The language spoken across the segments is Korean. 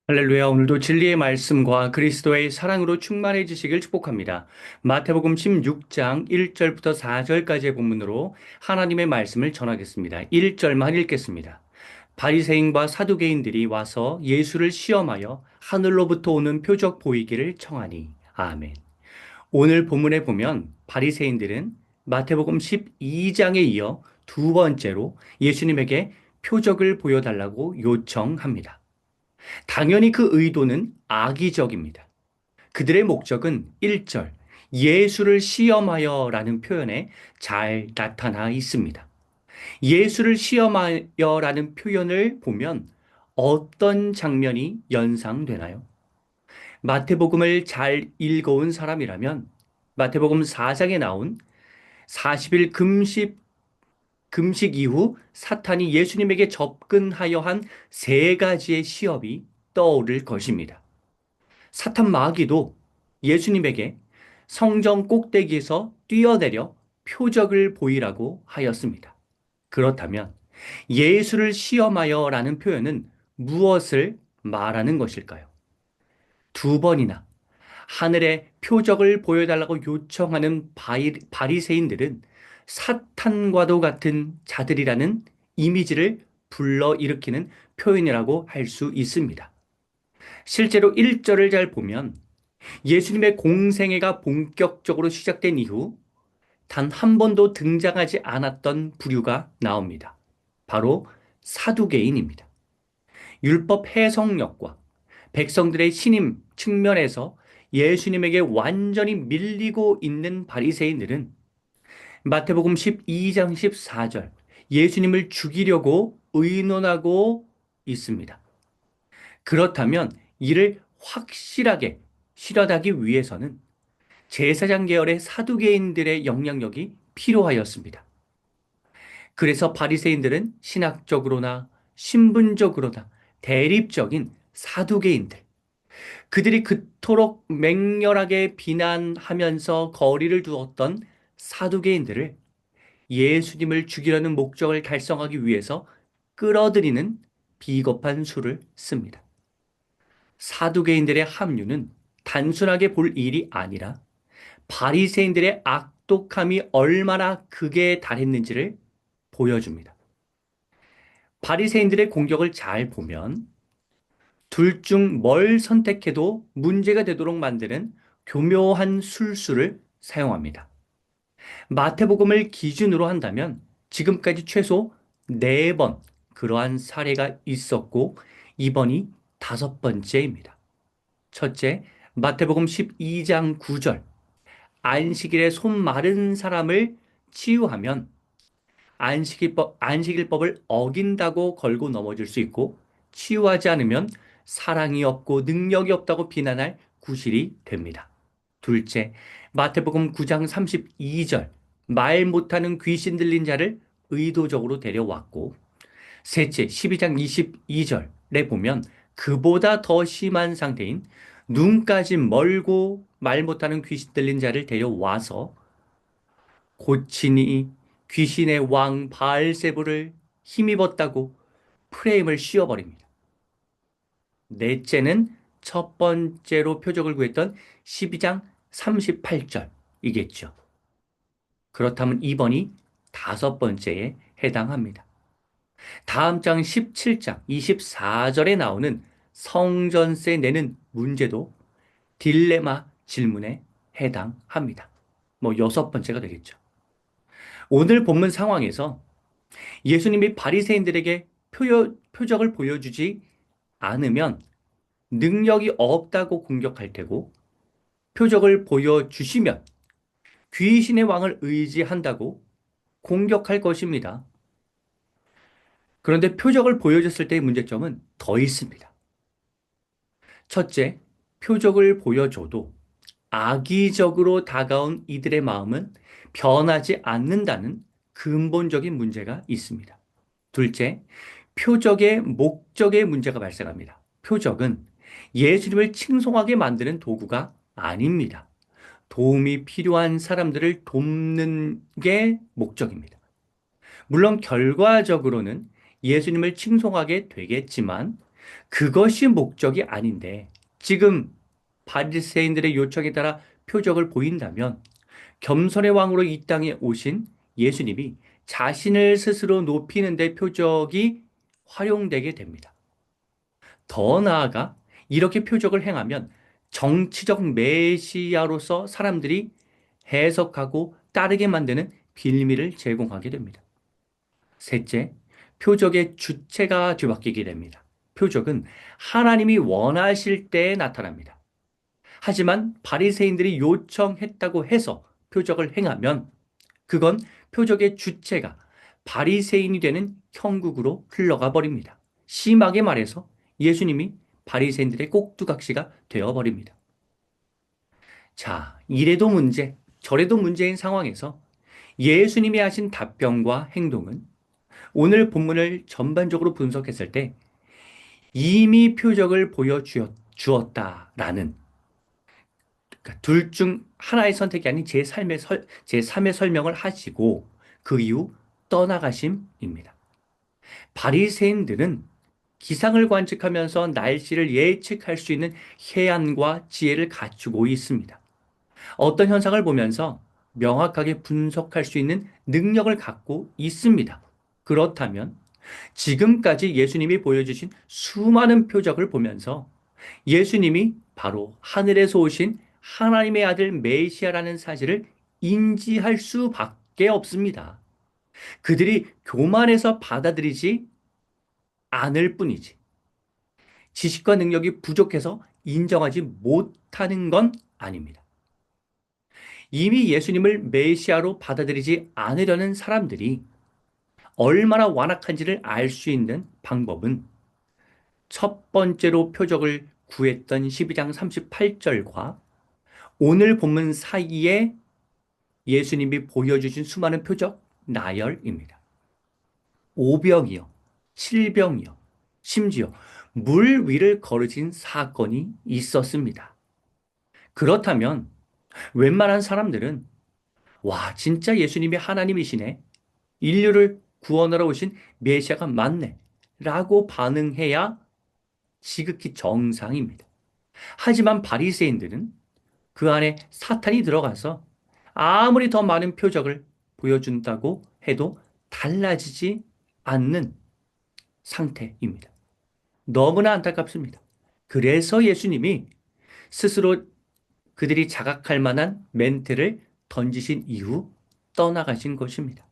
할렐루야. 오늘도 진리의 말씀과 그리스도의 사랑으로 충만해지시길 축복합니다. 마태복음 16장 1절부터 4절까지의 본문으로 하나님의 말씀을 전하겠습니다. 1절만 읽겠습니다. 바리새인과 사두개인들이 와서 예수를 시험하여 하늘로부터 오는 표적 보이기를 청하니. 아멘. 오늘 본문에 보면 바리새인들은 마태복음 12장에 이어 두 번째로 예수님에게 표적을 보여달라고 요청합니다. 당연히 그 의도는 악의적입니다. 그들의 목적은 1절, 예수를 시험하여 라는 표현에 잘 나타나 있습니다. 예수를 시험하여 라는 표현을 보면 어떤 장면이 연상되나요? 마태복음을 잘 읽어온 사람이라면 마태복음 4장에 나온 40일 금식 이후 사탄이 예수님에게 접근하여 한 세 가지의 시험이 떠오를 것입니다. 사탄 마귀도 예수님에게 성전 꼭대기에서 뛰어내려 표적을 보이라고 하였습니다. 그렇다면 예수를 시험하여 라는 표현은 무엇을 말하는 것일까요? 두 번이나 하늘의 표적을 보여달라고 요청하는 바리새인들은 사탄과도 같은 자들이라는 이미지를 불러일으키는 표현이라고 할 수 있습니다. 실제로 1절을 잘 보면 예수님의 공생애가 본격적으로 시작된 이후 단 한 번도 등장하지 않았던 부류가 나옵니다. 바로 사두개인입니다. 율법 해석력과 백성들의 신임 측면에서 예수님에게 완전히 밀리고 있는 바리새인들은 마태복음 12장 14절 예수님을 죽이려고 의논하고 있습니다. 그렇다면 이를 확실하게 실현하기 위해서는 제사장 계열의 사두개인들의 영향력이 필요하였습니다. 그래서 바리새인들은 신학적으로나 신분적으로나 대립적인 사두개인들, 그들이 그토록 맹렬하게 비난하면서 거리를 두었던 사두개인들을 예수님을 죽이려는 목적을 달성하기 위해서 끌어들이는 비겁한 수를 씁니다. 사두개인들의 합류는 단순하게 볼 일이 아니라 바리새인들의 악독함이 얼마나 극에 달했는지를 보여줍니다. 바리새인들의 공격을 잘 보면 둘 중 뭘 선택해도 문제가 되도록 만드는 교묘한 술수를 사용합니다. 마태복음을 기준으로 한다면 지금까지 최소 4번 그러한 사례가 있었고 이번이 다섯 번째입니다. 첫째, 마태복음 12장 9절. 안식일에 손 마른 사람을 치유하면 안식일법을 어긴다고 걸고 넘어질 수 있고 치유하지 않으면 사랑이 없고 능력이 없다고 비난할 구실이 됩니다. 둘째, 마태복음 9장 32절. 말 못하는 귀신 들린 자를 의도적으로 데려왔고 셋째, 12장 22절에 보면 그보다 더 심한 상태인 눈까지 멀고 말 못하는 귀신 들린 자를 데려와서 고치니 귀신의 왕 바알세부를 힘입었다고 프레임을 씌워버립니다. 넷째는 첫 번째로 표적을 구했던 12장 38절이겠죠. 그렇다면 2번이 다섯 번째에 해당합니다. 다음 장 17장 24절에 나오는 성전세 내는 문제도 딜레마 질문에 해당합니다. 뭐 여섯 번째가 되겠죠. 오늘 본문 상황에서 예수님이 바리새인들에게 표적을 보여주지 않으면 능력이 없다고 공격할 테고 표적을 보여주시면 귀신의 왕을 의지한다고 공격할 것입니다. 그런데 표적을 보여줬을 때의 문제점은 더 있습니다. 첫째, 표적을 보여줘도 악의적으로 다가온 이들의 마음은 변하지 않는다는 근본적인 문제가 있습니다. 둘째, 표적의 목적의 문제가 발생합니다. 표적은 예수님을 칭송하게 만드는 도구가 아닙니다. 도움이 필요한 사람들을 돕는 게 목적입니다. 물론 결과적으로는 예수님을 칭송하게 되겠지만 그것이 목적이 아닌데 지금 바리새인들의 요청에 따라 표적을 보인다면 겸손의 왕으로 이 땅에 오신 예수님이 자신을 스스로 높이는 데 표적이 활용되게 됩니다. 더 나아가 이렇게 표적을 행하면 정치적 메시아로서 사람들이 해석하고 따르게 만드는 빌미를 제공하게 됩니다. 셋째, 표적의 주체가 뒤바뀌게 됩니다. 표적은 하나님이 원하실 때에 나타납니다. 하지만 바리새인들이 요청했다고 해서 표적을 행하면 그건 표적의 주체가 바리새인이 되는 형국으로 흘러가 버립니다. 심하게 말해서 예수님이 바리새인들의 꼭두각시가 되어 버립니다. 자, 이래도 문제, 저래도 문제인 상황에서 예수님이 하신 답변과 행동은 오늘 본문을 전반적으로 분석했을 때 이미 표적을 보여주었다라는 그러니까 둘 중 하나의 선택이 아닌 제3의 설명을 하시고 그 이후 떠나가심입니다. 바리새인들은 기상을 관측하면서 날씨를 예측할 수 있는 해안과 지혜를 갖추고 있습니다. 어떤 현상을 보면서 명확하게 분석할 수 있는 능력을 갖고 있습니다. 그렇다면 지금까지 예수님이 보여주신 수많은 표적을 보면서 예수님이 바로 하늘에서 오신 하나님의 아들 메시아라는 사실을 인지할 수밖에 없습니다. 그들이 교만해서 받아들이지 않을 뿐이지. 지식과 능력이 부족해서 인정하지 못하는 건 아닙니다. 이미 예수님을 메시아로 받아들이지 않으려는 사람들이 얼마나 완악한지를 알 수 있는 방법은 첫 번째로 표적을 구했던 12장 38절과 오늘 본문 사이에 예수님이 보여주신 수많은 표적 나열입니다. 오병이어, 칠병이어, 심지어 물 위를 걸으신 사건이 있었습니다. 그렇다면 웬만한 사람들은 와, 진짜 예수님이 하나님이시네. 인류를 구원하러 오신 메시아가 맞네. 라고 반응해야 지극히 정상입니다. 하지만 바리새인들은 그 안에 사탄이 들어가서 아무리 더 많은 표적을 보여준다고 해도 달라지지 않는 상태입니다. 너무나 안타깝습니다. 그래서 예수님이 스스로 그들이 자각할 만한 멘트를 던지신 이후 떠나가신 것입니다.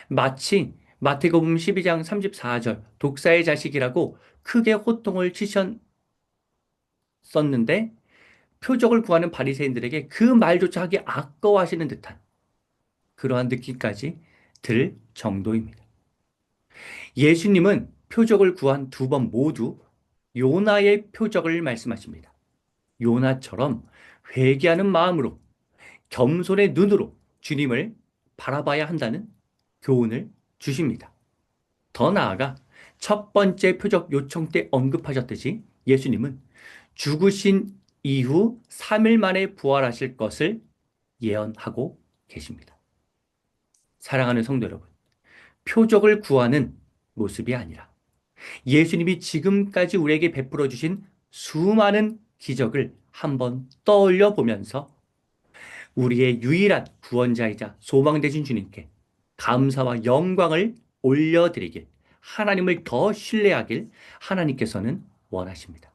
마치 마태복음 12장 34절 독사의 자식이라고 크게 호통을 치셨었는데 표적을 구하는 바리새인들에게 그 말조차 하기 아까워하시는 듯한 그러한 느낌까지 들 정도입니다. 예수님은 표적을 구한 두 번 모두 요나의 표적을 말씀하십니다. 요나처럼 회개하는 마음으로 겸손의 눈으로 주님을 바라봐야 한다는 교훈을 주십니다. 더 나아가 첫 번째 표적 요청 때 언급하셨듯이 예수님은 죽으신 이후 3일 만에 부활하실 것을 예언하고 계십니다. 사랑하는 성도 여러분, 표적을 구하는 모습이 아니라 예수님이 지금까지 우리에게 베풀어 주신 수많은 기적을 한번 떠올려 보면서 우리의 유일한 구원자이자 소망되신 주님께 감사와 영광을 올려드리길, 하나님을 더 신뢰하길 하나님께서는 원하십니다.